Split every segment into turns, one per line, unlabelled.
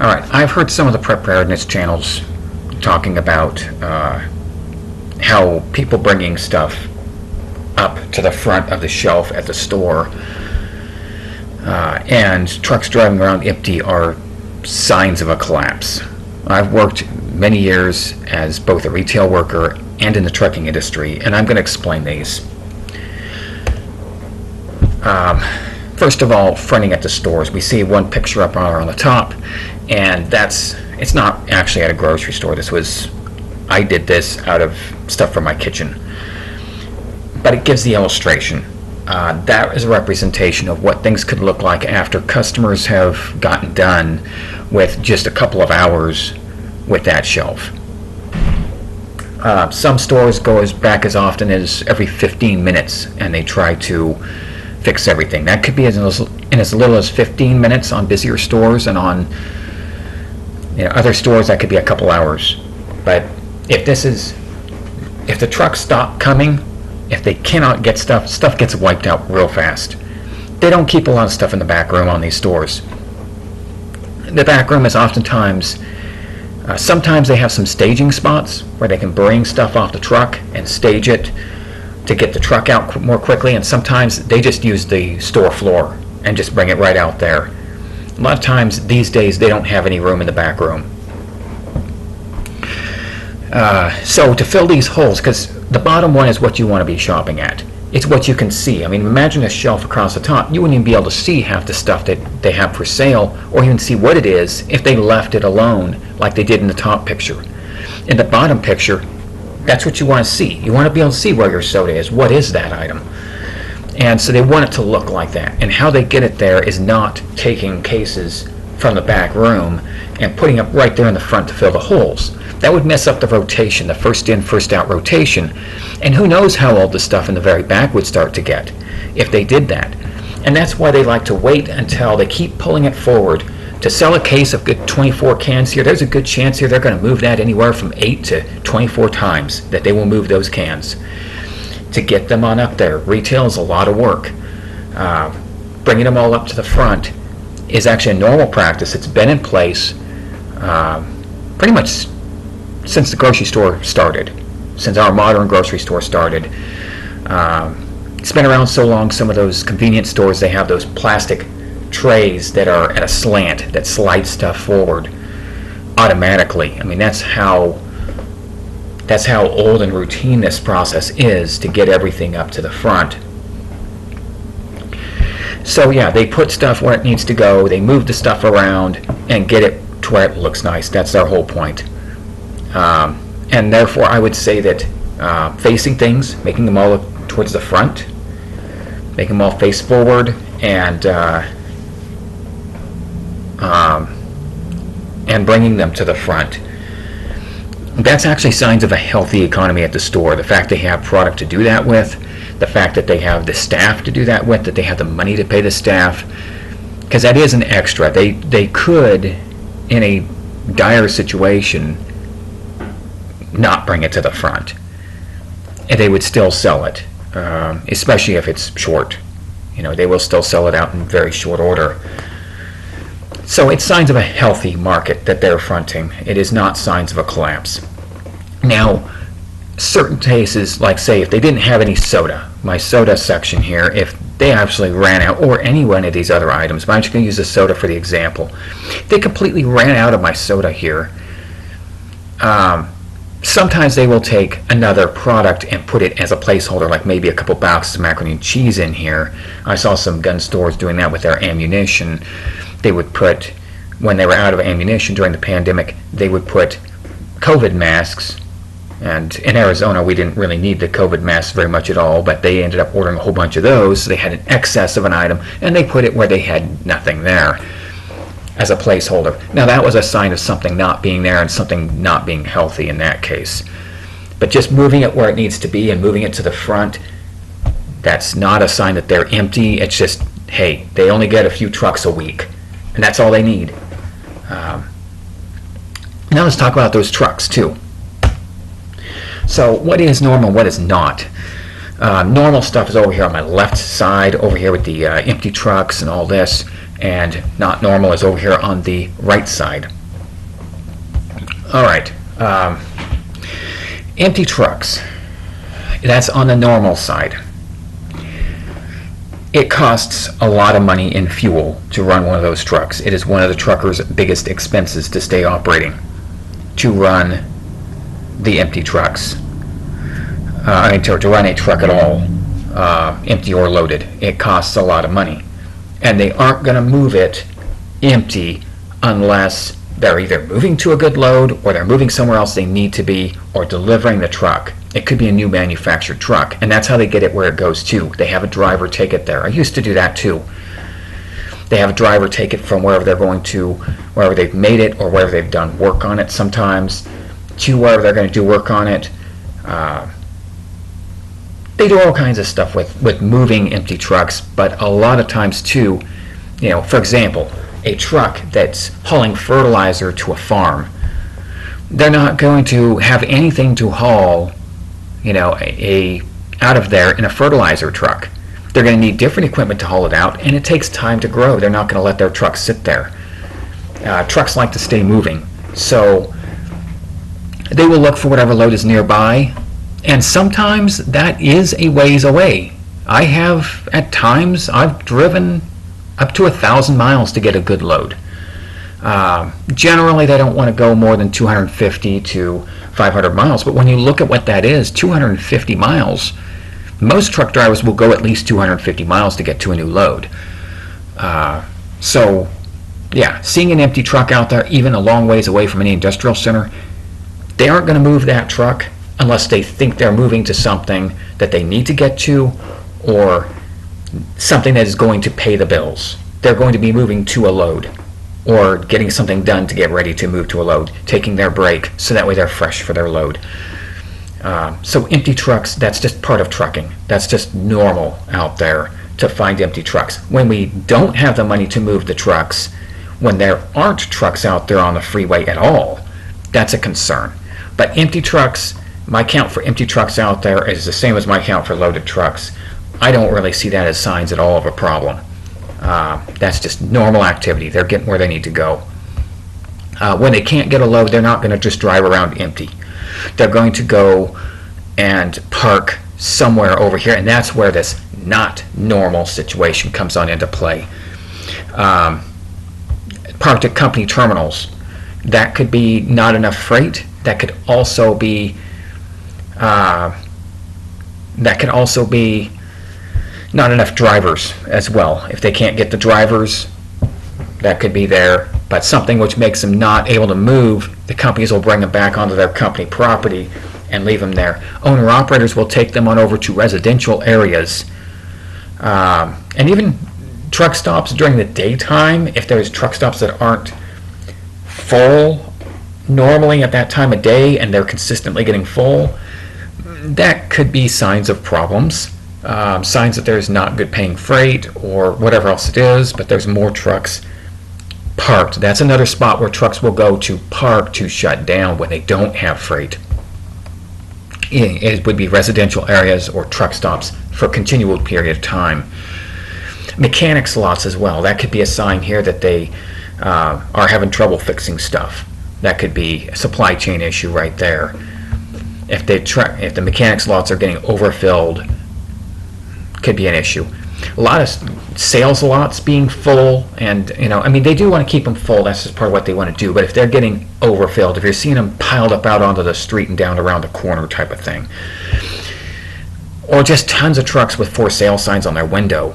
All right, I've heard some of the preparedness channels talking about how people bringing stuff up to the front of the shelf at the store and trucks driving around empty are signs of a collapse. I've worked many years as both a retail worker and in the trucking industry, and I'm going to explain these. First of all, fronting at the stores. We see one picture up on the top, and it's not actually at a grocery store. I did this out of stuff from my kitchen. But it gives the illustration. That is a representation of what things could look like after customers have gotten done with just a couple of hours with that shelf. Some stores go back as often as every 15 minutes, and they try to fix everything. That could be in as little as 15 minutes on busier stores, and on other stores that could be a couple hours. But if the trucks stop coming, if they cannot get stuff gets wiped out real fast. They don't keep a lot of stuff in the back room on these stores. The back room is oftentimes, sometimes they have some staging spots where they can bring stuff off the truck and stage it to get the truck out more quickly, and sometimes they just use the store floor and just bring it right out there. A lot of times these days they don't have any room in the back room. So to fill these holes, because the bottom one is what you want to be shopping at. It's what you can see. I mean, imagine a shelf across the top. You wouldn't even be able to see half the stuff that they have for sale, or even see what it is if they left it alone like they did in the top picture. In the bottom picture, that's what you want to see. You want to be able to see where your soda is. What is that item? And so they want it to look like that. And how they get it there is not taking cases from the back room and putting it right there in the front to fill the holes. That would mess up the rotation, the first in, first out rotation. And who knows how old the stuff in the very back would start to get if they did that. And that's why they like to wait until they keep pulling it forward. To sell a case of good 24 cans here, there's a good chance here they're going to move that anywhere from 8 to 24 times that they will move those cans to get them on up there. Retail is a lot of work. Bringing them all up to the front is actually a normal practice. It's been in place pretty much since the grocery store started, since our modern grocery store started. It's been around so long, some of those convenience stores, they have those plastic trays that are at a slant that slide stuff forward automatically. I mean, that's how old and routine this process is to get everything up to the front. So yeah, they put stuff where it needs to go, they move the stuff around and get it to where it looks nice. That's their whole point. And therefore I would say that facing things, making them all look towards the front, making them all face forward, and bringing them to the front. That's actually signs of a healthy economy at the store. The fact they have product to do that with, the fact that they have the staff to do that with, that they have the money to pay the staff, because that is an extra. They could, in a dire situation, not bring it to the front, and they would still sell it, especially if it's short. They will still sell it out in very short order. So it's signs of a healthy market that they're fronting. It is not signs of a collapse. Now, certain cases, like say if they didn't have any soda, my soda section here, if they actually ran out, or any one of these other items, but I'm just going to use the soda for the example. They completely ran out of my soda here. Sometimes they will take another product and put it as a placeholder, like maybe a couple boxes of macaroni and cheese in here. I saw some gun stores doing that with their ammunition. They would put, when they were out of ammunition during the pandemic, they would put COVID masks. And in Arizona, we didn't really need the COVID masks very much at all, but they ended up ordering a whole bunch of those. So they had an excess of an item, and they put it where they had nothing there as a placeholder. Now that was a sign of something not being there and something not being healthy in that case. But just moving it where it needs to be and moving it to the front, that's not a sign that they're empty. It's just, hey, they only get a few trucks a week, and that's all they need. Now let's talk about those trucks too. So what is normal, what is not? Normal stuff is over here on my left side, over here with the empty trucks and all this. and not normal is over here on the right side. All right, empty trucks, that's on the normal side. It costs a lot of money in fuel to run one of those trucks. It is one of the truckers' biggest expenses to stay operating, to run the empty trucks. To run a truck at all, empty or loaded, it costs a lot of money. And they aren't going to move it empty unless they're either moving to a good load, or they're moving somewhere else they need to be, or delivering the truck. It could be a new manufactured truck, and that's how they get it where it goes to. They have a driver take it there. I used to do that too. They have a driver take it from wherever they're going to, wherever they've made it, or wherever they've done work on it sometimes, to wherever they're going to do work on it. They do all kinds of stuff with moving empty trucks, but a lot of times too, for example, a truck that's hauling fertilizer to a farm, they're not going to have anything to haul out of there in a fertilizer truck. They're going to need different equipment to haul it out, and it takes time to grow. They're not going to let their trucks sit there. Trucks like to stay moving, so they will look for whatever load is nearby, and sometimes that is a ways away. At times, I've driven up to 1,000 miles to get a good load. Generally, they don't want to go more than 250 to 500 miles, but when you look at what that is, 250 miles, most truck drivers will go at least 250 miles to get to a new load. So, yeah, seeing an empty truck out there, even a long ways away from any industrial center, they aren't going to move that truck unless they think they're moving to something that they need to get to, or something that is going to pay the bills. They're going to be moving to a load, or getting something done to get ready to move to a load, taking their break so that way they're fresh for their load. So empty trucks, that's just part of trucking. That's just normal out there to find empty trucks. When we don't have the money to move the trucks, when there aren't trucks out there on the freeway at all, that's a concern. But empty trucks, my count for empty trucks out there is the same as my count for loaded trucks. I don't really see that as signs at all of a problem. That's just normal activity. They're getting where they need to go. When they can't get a load, they're not going to just drive around empty. They're going to go and park somewhere over here, and that's where this not normal situation comes on into play. Parked at company terminals. That could be not enough freight. That could also be not enough drivers as well. If they can't get the drivers, that could be there. But something which makes them not able to move, the companies will bring them back onto their company property and leave them there. Owner-operators will take them on over to residential areas. And even truck stops during the daytime, if there's truck stops that aren't full normally at that time of day and they're consistently getting full, that could be signs of problems. Signs that there's not good paying freight or whatever else it is, but there's more trucks parked. That's another spot where trucks will go to park to shut down when they don't have freight. It would be residential areas or truck stops for a continual period of time. Mechanics lots as well. That could be a sign here that they are having trouble fixing stuff. That could be a supply chain issue right there. If the mechanics lots are getting overfilled, could be an issue. A lot of sales lots being full, and they do want to keep them full. That's just part of what they want to do. But if they're getting overfilled, if you're seeing them piled up out onto the street and down around the corner type of thing, or just tons of trucks with for sale signs on their window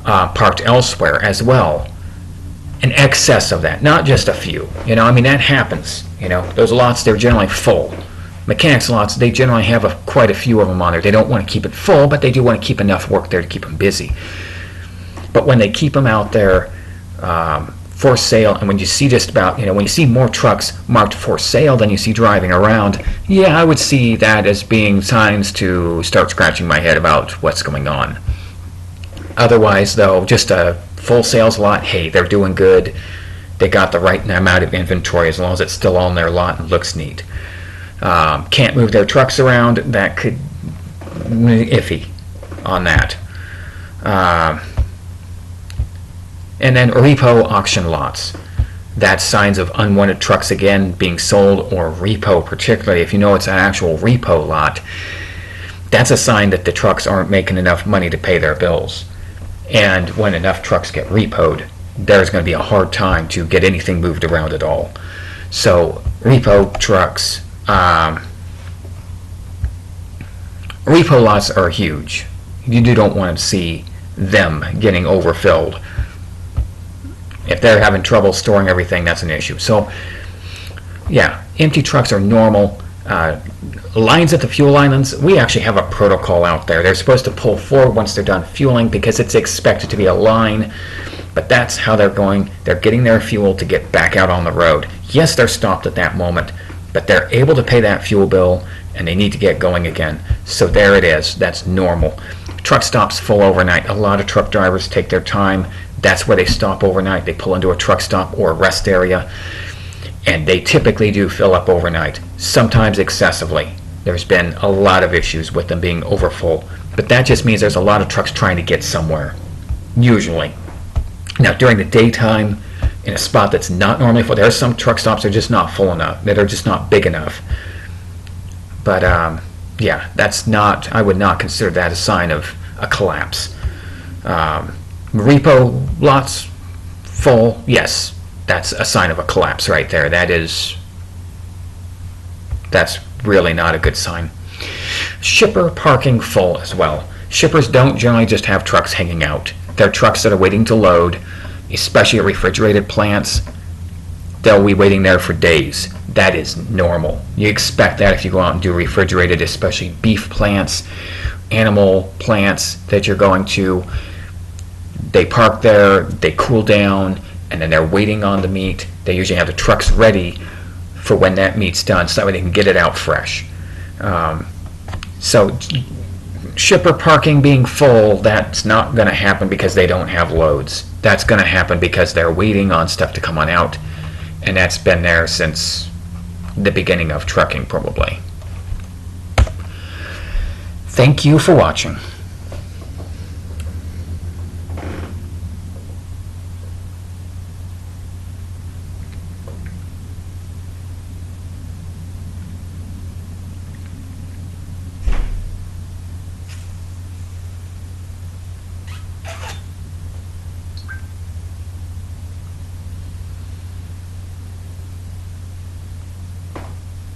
parked elsewhere as well, an excess of that, not just a few. That happens. Those lots, they're generally full. Mechanics lots, they generally have quite a few of them on there. They don't want to keep it full, but they do want to keep enough work there to keep them busy. But when they keep them out there for sale, and when you see when you see more trucks marked for sale than you see driving around, yeah, I would see that as being signs to start scratching my head about what's going on. Otherwise, though, just a full sales lot, hey, they're doing good. They got the right amount of inventory as long as it's still on their lot and looks neat. Can't move their trucks around, that could iffy on that. And then repo auction lots. That's signs of unwanted trucks again being sold, or repo particularly. If you know it's an actual repo lot, that's a sign that the trucks aren't making enough money to pay their bills. And when enough trucks get repoed, there's going to be a hard time to get anything moved around at all. So repo trucks, repo lots are huge. You don't want to see them getting overfilled. If they're having trouble storing everything, that's an issue. So, yeah, empty trucks are normal. Lines at the fuel islands, we actually have a protocol out there. They're supposed to pull forward once they're done fueling because it's expected to be a line, but that's how they're going. They're getting their fuel to get back out on the road. Yes, they're stopped at that moment, but they're able to pay that fuel bill and they need to get going again. So there it is. That's normal. Truck stops full overnight. A lot of truck drivers take their time. That's where they stop overnight. They pull into a truck stop or a rest area, and they typically do fill up overnight, sometimes excessively. There's been a lot of issues with them being overfull, but that just means there's a lot of trucks trying to get somewhere, usually. Now, during the daytime, in a spot that's not normally full, there are some truck stops that are just not full enough, that are just not big enough. But, yeah, that's not, I would not consider that a sign of a collapse. Repo lots full, yes, that's a sign of a collapse right there. That's really not a good sign. Shipper parking full as well. Shippers don't generally just have trucks hanging out. They're trucks that are waiting to load, especially at refrigerated plants. They'll be waiting there for days. That is normal. You expect that if you go out and do refrigerated, especially beef plants, animal plants that you're going to. They park there, they cool down, and then they're waiting on the meat. They usually have the trucks ready for when that meat's done, so that way they can get it out fresh. So shipper parking being full, that's not going to happen because they don't have loads. That's going to happen because they're waiting on stuff to come on out, and that's been there since the beginning of trucking probably. Thank you for watching.